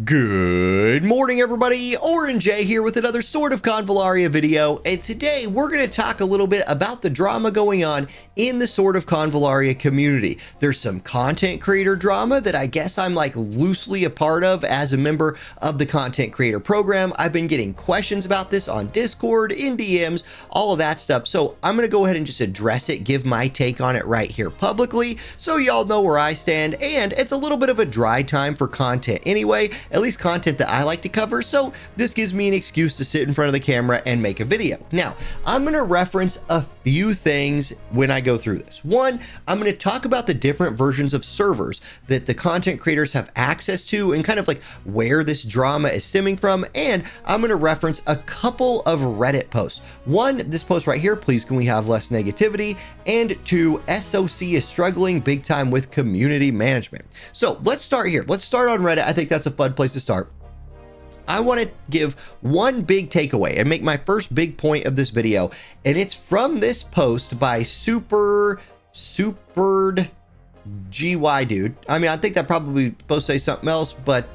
Good morning, everybody. Orange J here with another Sword of Convallaria video, and today we're going to talk a little bit about the drama going on in the Sword of Convallaria community. There's some content creator drama that I guess I'm like loosely a part of as a member of the content creator program. I've been getting questions about this on Discord, in DMs, all of that stuff. So I'm going to go ahead and just address it, give my take on it right here publicly, so y'all know where I stand. And it's a little bit of a dry time for content anyway, at least content that I like to cover, so this gives me an excuse to sit in front of the camera and make a video. Now, I'm going to reference a few things when I go through this. One, I'm going to talk about the different versions of servers that the content creators have access to and kind of like where this drama is stemming from, and I'm going to reference a couple of Reddit posts. One, this post right here, please can we have less negativity, and two, SoC is struggling big time with community management. So let's start here. Let's start on Reddit. I think that's a fun place to start. I want to give one big takeaway and make my first big point of this video, and it's from this post by Supered GY dude. I mean, I think that probably supposed to say something else, but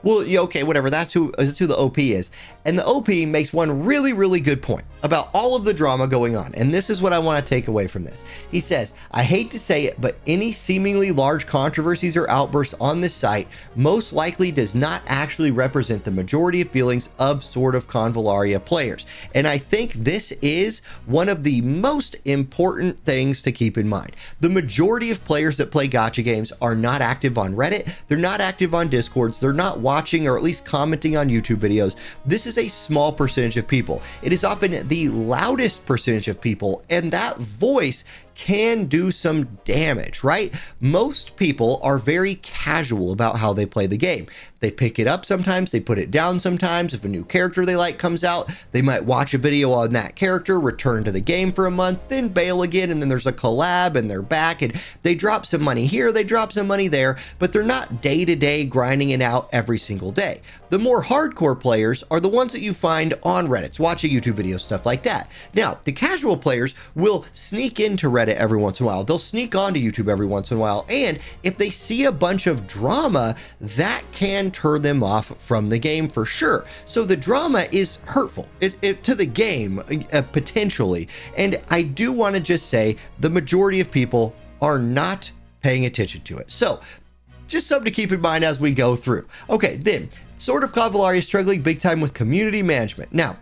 well, yeah, okay, whatever. That's who the OP is. And the OP makes one really good point about all of the drama going on. And this is what I want to take away from this. He says, I hate to say it, but any seemingly large controversies or outbursts on this site most likely does not actually represent the majority of feelings of Sword of Convallaria players. And I think this is one of the most important things to keep in mind. The majority of players that play gacha games are not active on Reddit. They're not active on Discords. They're not watching or at least commenting on YouTube videos. This is a small percentage of people. It is often the loudest percentage of people, and that voice can do some damage, right? Most people are very casual about how they play the game. They pick it up sometimes, they put it down sometimes. If a new character they like comes out, they might watch a video on that character, return to the game for a month, then bail again, and then there's a collab and they're back and they drop some money here, they drop some money there, but they're not day-to-day grinding it out every single day. The more hardcore players are the ones that you find on Reddit, watching YouTube videos, stuff like that. Now, the casual players will sneak into Reddit every once in a while. They'll sneak onto YouTube every once in a while, and if they see a bunch of drama, that can turn them off from the game for sure. So the drama is hurtful to the game, potentially, and I do want to just say the majority of people are not paying attention to it. So just something to keep in mind as we go through. Okay, then, Sword of Convallaria is struggling big time with community management. Now,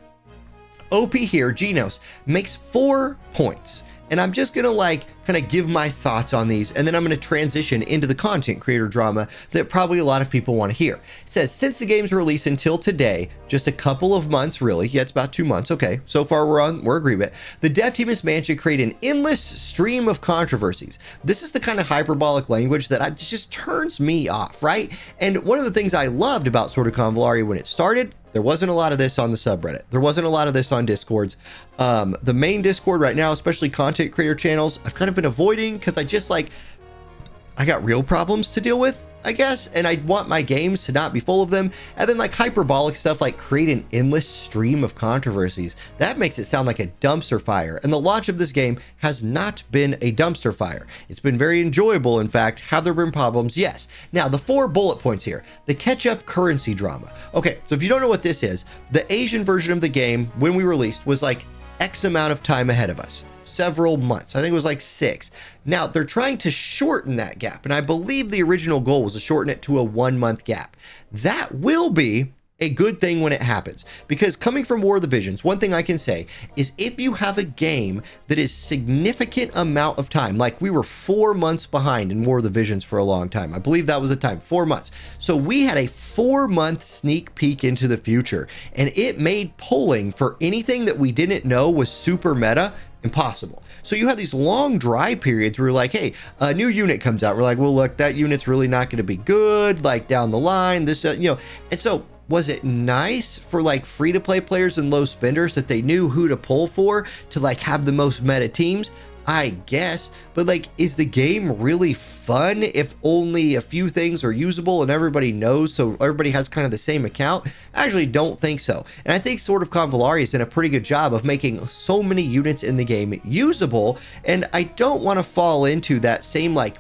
OP here, Genos, makes 4 points. And I'm just going to like kind of give my thoughts on these, and then I'm going to transition into the content creator drama that probably a lot of people want to hear. It says, since the game's release until today, just a couple of months really, yeah, it's about 2 months, okay, so far we're agreement, the dev team has managed to create an endless stream of controversies. This is the kind of hyperbolic language that just turns me off, right? And one of the things I loved about Sword of Convallaria when it started, there wasn't a lot of this on the subreddit. There wasn't a lot of this on Discords. The main Discord right now, especially content creator channels, I've kind of been avoiding because I got real problems to deal with, I guess, and I want my games to not be full of them. And then like hyperbolic stuff like create an endless stream of controversies. That makes it sound like a dumpster fire. And the launch of this game has not been a dumpster fire. It's been very enjoyable, in fact. Have there been problems? Yes. Now, the 4 bullet points here. The catch-up currency drama. Okay, so if you don't know what this is, the Asian version of the game, when we released, was like X amount of time ahead of us. Several months. I think it was like 6. Now they're trying to shorten that gap, and I believe the original goal was to shorten it to a 1-month gap. That will be a good thing when it happens, because coming from War of the Visions, one thing I can say is if you have a game that is significant amount of time, like we were 4 months behind in War of the Visions for a long time. I believe that was the time, 4 months. So we had a 4-month sneak peek into the future, and it made polling for anything that we didn't know was super meta impossible. So you have these long dry periods where you're like, hey, a new unit comes out. We're like, well, look, that unit's really not going to be good, like down the line, this, and so was it nice for like free-to-play players and low spenders that they knew who to pull for to like have the most meta teams? I guess, but like, is the game really fun if only a few things are usable and everybody knows, so everybody has kind of the same account? I actually don't think so. And I think Sword of Convallaria has done a pretty good job of making so many units in the game usable, and I don't want to fall into that same like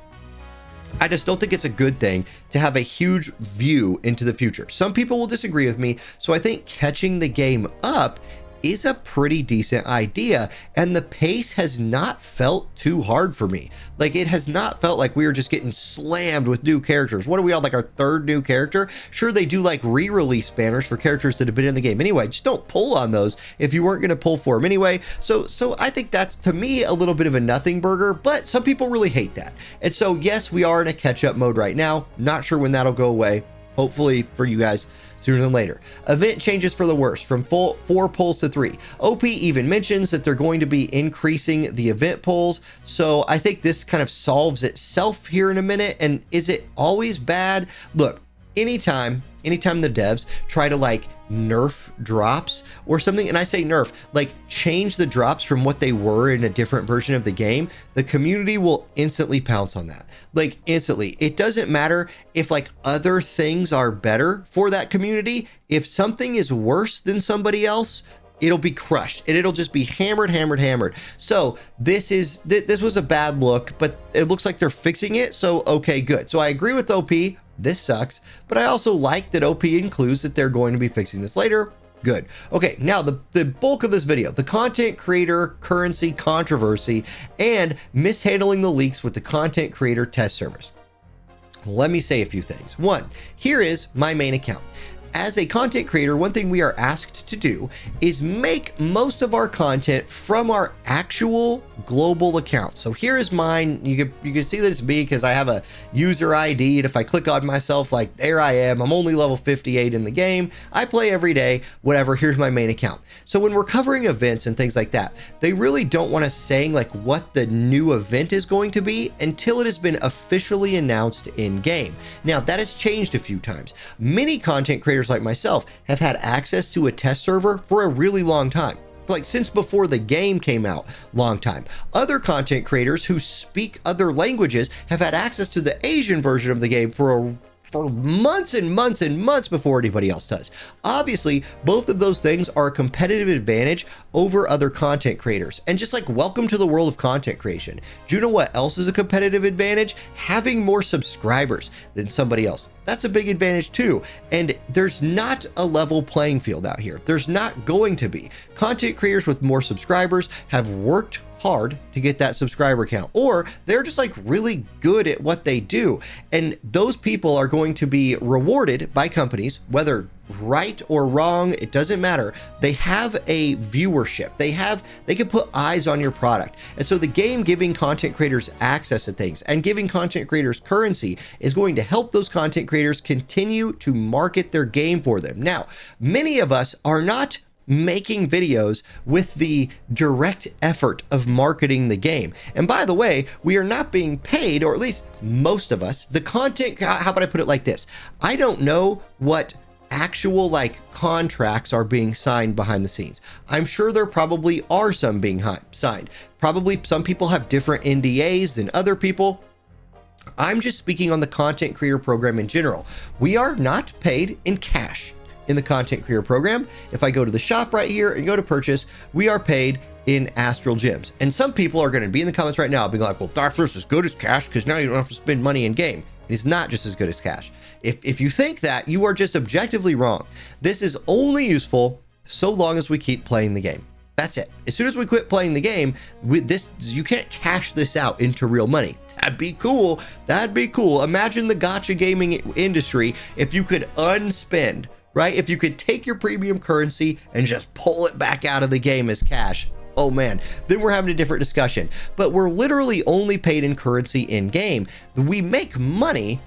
I just don't think it's a good thing to have a huge view into the future. Some people will disagree with me, so I think catching the game up is a pretty decent idea, and the pace has not felt too hard for me. Like, it has not felt like we were just getting slammed with new characters. What are we on, like our third new character? Sure, they do like re-release banners for characters that have been in the game anyway. Just don't pull on those if you weren't going to pull for them anyway. So I think that's, to me, a little bit of a nothing burger, but some people really hate that. And so yes, we are in a catch-up mode right now. Not sure when that'll go away. Hopefully for you guys sooner than later. Event changes for the worse, from 4 pulls to 3. OP even mentions that they're going to be increasing the event pulls, so I think this kind of solves itself here in a minute. And is it always bad? Look, anytime the devs try to like nerf drops or something, and I say nerf, like change the drops from what they were in a different version of the game, the community will instantly pounce on that. Like instantly. It doesn't matter if like other things are better for that community. If something is worse than somebody else, it'll be crushed and it'll just be hammered. So this was a bad look, but it looks like they're fixing it. So okay, good. So I agree with OP. This sucks, but I also like that OP includes that they're going to be fixing this later. Good. Okay, now the bulk of this video, the content creator currency controversy and mishandling the leaks with the content creator test service. Let me say a few things. One, here is my main account. As a content creator, one thing we are asked to do is make most of our content from our actual global account. So here is mine. You can see that it's me because I have a user ID. And if I click on myself, like there I am, I'm only level 58 in the game. I play every day, whatever. Here's my main account. So when we're covering events and things like that, they really don't want us saying like what the new event is going to be until it has been officially announced in game. Now that has changed a few times. Many content creators like myself have had access to a test server for a really long time, like since before the game came out, long time. Other content creators who speak other languages have had access to the Asian version of the game for months and months before anybody else does. Obviously, both of those things are a competitive advantage over other content creators. And just like, welcome to the world of content creation. Do you know what else is a competitive advantage? Having more subscribers than somebody else. That's a big advantage too. And there's not a level playing field out here. There's not going to be. Content creators with more subscribers have worked hard to get that subscriber count, or they're just like really good at what they do. And those people are going to be rewarded by companies, whether right or wrong, it doesn't matter. They have a viewership. They can put eyes on your product. And so the game giving content creators access to things and giving content creators currency is going to help those content creators continue to market their game for them. Now, many of us are not making videos with the direct effort of marketing the game. And by the way, we are not being paid, or at least most of us, the content, how about I put it like this? I don't know what actual like contracts are being signed behind the scenes. I'm sure there probably are some being signed. Probably some people have different NDAs than other people. I'm just speaking on the content creator program in general. We are not paid in cash in the content creator program. If I go to the shop right here and go to purchase, we are paid in Astral Gems. And some people are going to be in the comments right now being like, well, that's just as good as cash because now you don't have to spend money in game. It is not just as good as cash. If you think that, you are just objectively wrong. This is only useful so long as we keep playing the game. That's it. As soon as we quit playing the game, you can't cash this out into real money. That'd be cool. That'd be cool. Imagine the gacha gaming industry if you could unspend, right? If you could take your premium currency and just pull it back out of the game as cash. Oh man, then we're having a different discussion. But we're literally only paid in currency in game. We make money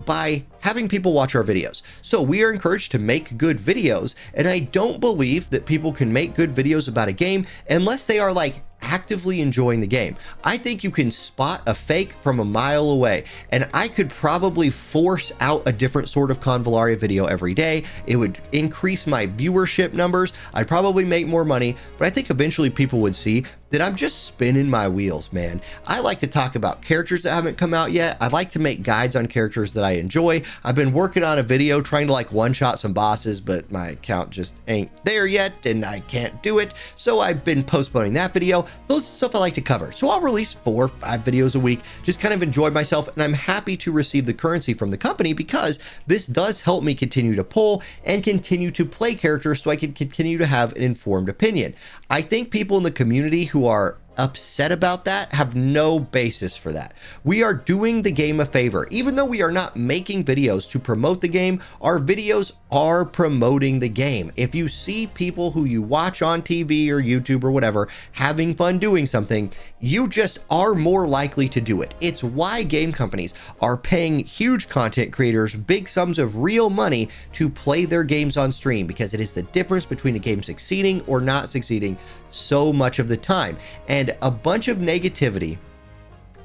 by having people watch our videos. So we are encouraged to make good videos. And I don't believe that people can make good videos about a game unless they are like actively enjoying the game. I think you can spot a fake from a mile away, and I could probably force out a different sort of Convallaria video every day. It would increase my viewership numbers. I'd probably make more money, but I think eventually people would see that I'm just spinning my wheels, man. I like to talk about characters that haven't come out yet. I like to make guides on characters that I enjoy. I've been working on a video trying to like one-shot some bosses, but my account just ain't there yet and I can't do it. So I've been postponing that video. those are stuff I like to cover. So I'll release 4 or 5 videos a week, just kind of enjoy myself, and I'm happy to receive the currency from the company because this does help me continue to pull and continue to play characters so I can continue to have an informed opinion. I think people in the community who are upset about that have no basis for that. We are doing the game a favor. Even though we are not making videos to promote the game, our videos are promoting the game. If you see people who you watch on TV or YouTube or whatever having fun doing something, you just are more likely to do it. It's why game companies are paying huge content creators big sums of real money to play their games on stream, because it is the difference between a game succeeding or not succeeding so much of the time. And a bunch of negativity,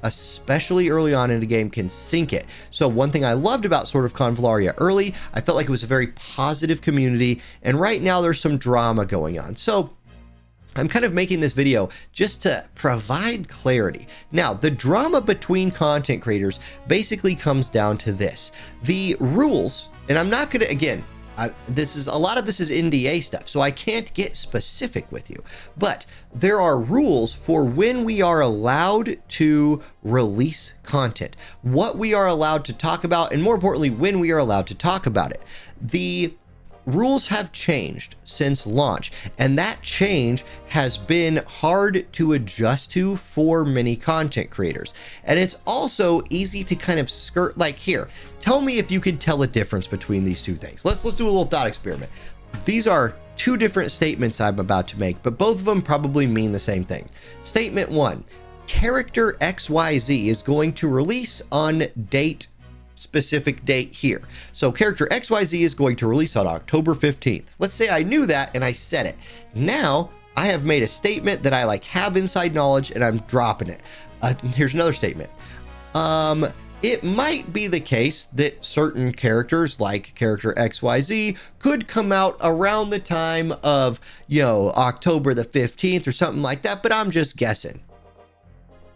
especially early on in the game, can sink it. So one thing I loved about sort of Convallaria early, I felt like it was a very positive community, and right now there's some drama going on. So I'm kind of making this video just to provide clarity. Now, the drama between content creators basically comes down to this. The rules, and I'm not gonna, again, a lot of this is NDA stuff, so I can't get specific with you, but there are rules for when we are allowed to release content, what we are allowed to talk about, and more importantly, when we are allowed to talk about it. The rules have changed since launch, and that change has been hard to adjust to for many content creators. And it's also easy to kind of skirt, like, here, tell me if you can tell a difference between these two things. Let's do a little thought experiment. These are 2 different statements I'm about to make, but both of them probably mean the same thing. Statement 1, character XYZ is going to release on specific date here. So character XYZ is going to release on October 15th. Let's say I knew that and I said it. Now I have made a statement that I have inside knowledge and I'm dropping it. Here's another statement. It might be the case that certain characters like character XYZ could come out around the time of, October the 15th or something like that, but I'm just guessing.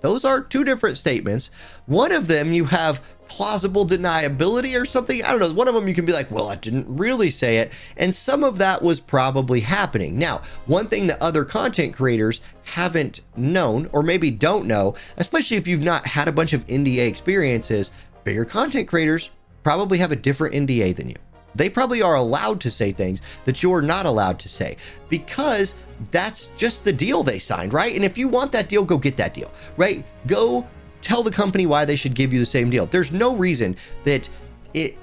Those are 2 different statements. One of them you have plausible deniability or something. I don't know. One of them you can be like, well, I didn't really say it. And some of that was probably happening. Now, one thing that other content creators haven't known, or maybe don't know, especially if you've not had a bunch of NDA experiences, bigger content creators probably have a different NDA than you. They probably are allowed to say things that you're not allowed to say, because that's just the deal they signed, right? And if you want that deal, go get that deal, right? Go tell the company why they should give you the same deal. There's no reason that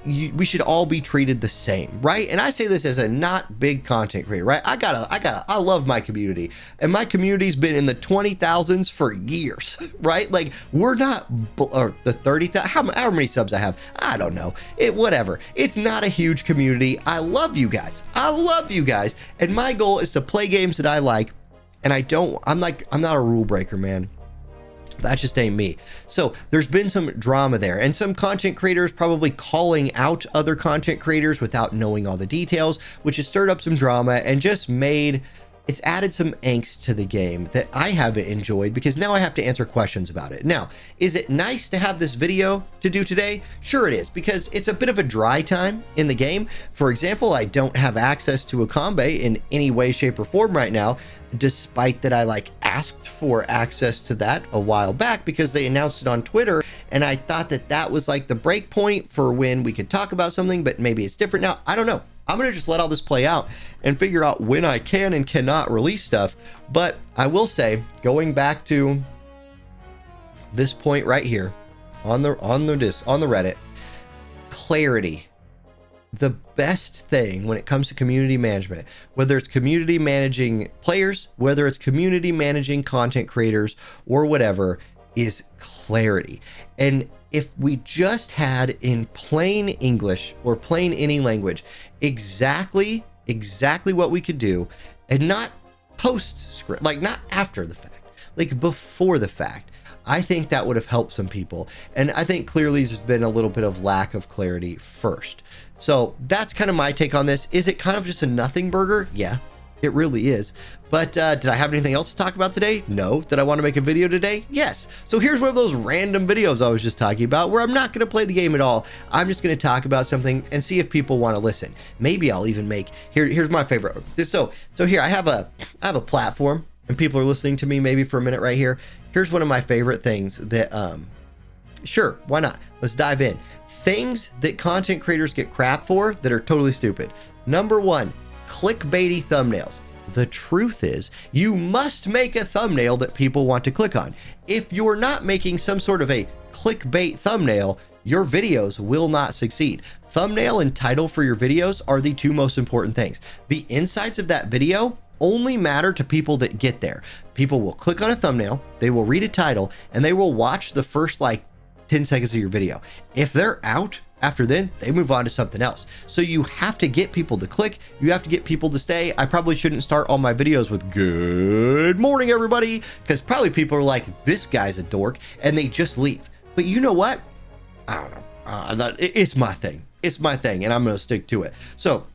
we should all be treated the same, right? And I say this as a not big content creator, right? I love my community, and my community's been in the 20,000s for years, right? Like, we're not, or the 30,000, how many subs I have, I don't know, whatever. It's not a huge community. I love you guys. And my goal is to play games that I like, and I'm not a rule breaker, man. That just ain't me. So there's been some drama there, and some content creators probably calling out other content creators without knowing all the details, which has stirred up some drama and just it's added some angst to the game that I haven't enjoyed, because now I have to answer questions about it. Now, is it nice to have this video to do today? Sure it is, because it's a bit of a dry time in the game. For example, I don't have access to a combat in any way, shape, or form right now, despite that I asked for access to that a while back because they announced it on Twitter, and I thought that was the break point for when we could talk about something, but maybe it's different now. I don't know. I'm going to just let all this play out and figure out when I can and cannot release stuff. But I will say, going back to this point right here on the Reddit, clarity. The best thing when it comes to community management, whether it's community managing players, whether it's community managing content creators or whatever, is clarity. And if we just had in plain English or plain any language exactly what we could do, and not post script, not after the fact, before the fact, I think that would have helped some people. And I think clearly there's been a little bit of lack of clarity first. So that's kind of my take on this. Is it kind of just a nothing burger? Yeah, it really is. But did I have anything else to talk about today? No. Did I want to make a video today? Yes. So here's one of those random videos I was just talking about where I'm not going to play the game at all. I'm just going to talk about something and see if people want to listen. Maybe I'll even make, here's my favorite. So here I have a platform, and people are listening to me maybe for a minute right here, here's one of my favorite things that, sure, why not? Let's dive in. Things that content creators get crap for that are totally stupid. Number one, clickbaity thumbnails. The truth is, you must make a thumbnail that people want to click on. If you're not making some sort of a clickbait thumbnail, your videos will not succeed. Thumbnail and title for your videos are the two most important things. The insights of that video only matter to people that get there. People will click on a thumbnail, they will read a title, and they will watch the first like 10 seconds of your video. If they're out after then, they move on to something else. So you have to get people to click. You have to get people to stay. I probably shouldn't start all my videos with good morning, everybody, because probably people are like, this guy's a dork, and they just leave. But you know what? I don't know. It's my thing. It's my thing, and I'm going to stick to it. So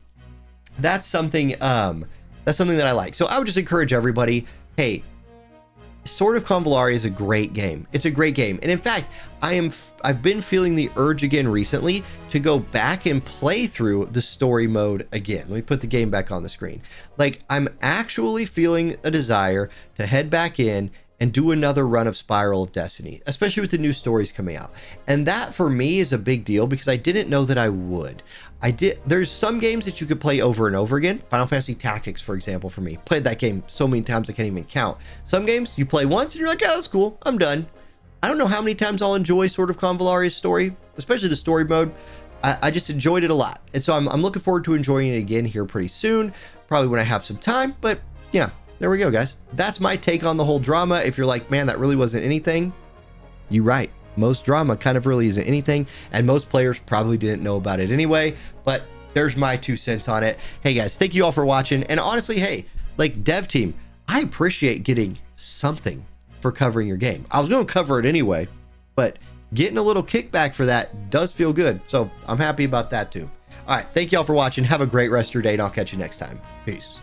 that's something that I like. So I would just encourage everybody, hey, Sword of Convallaria is a great game. It's a great game. And in fact, I've been feeling the urge again recently to go back and play through the story mode again. Let me put the game back on the screen. Like, I'm actually feeling a desire to head back in and do another run of Spiral of Destiny, especially with the new stories coming out. And that for me is a big deal because I didn't know that I would. There's some games that you could play over and over again. Final Fantasy Tactics, for example, for me. Played that game so many times I can't even count. Some games you play once and you're like, oh, that's cool, I'm done. I don't know how many times I'll enjoy Sword of Convallaria's story, especially the story mode. I just enjoyed it a lot. And so I'm looking forward to enjoying it again here pretty soon, probably when I have some time, but yeah. There we go, guys. That's my take on the whole drama. If you're like, man, that really wasn't anything, you're right. Most drama kind of really isn't anything, and most players probably didn't know about it anyway, but there's my 2 cents on it. Hey, guys, thank you all for watching, and honestly, hey, like, dev team, I appreciate getting something for covering your game. I was going to cover it anyway, but getting a little kickback for that does feel good, so I'm happy about that, too. All right, thank you all for watching. Have a great rest of your day, and I'll catch you next time. Peace.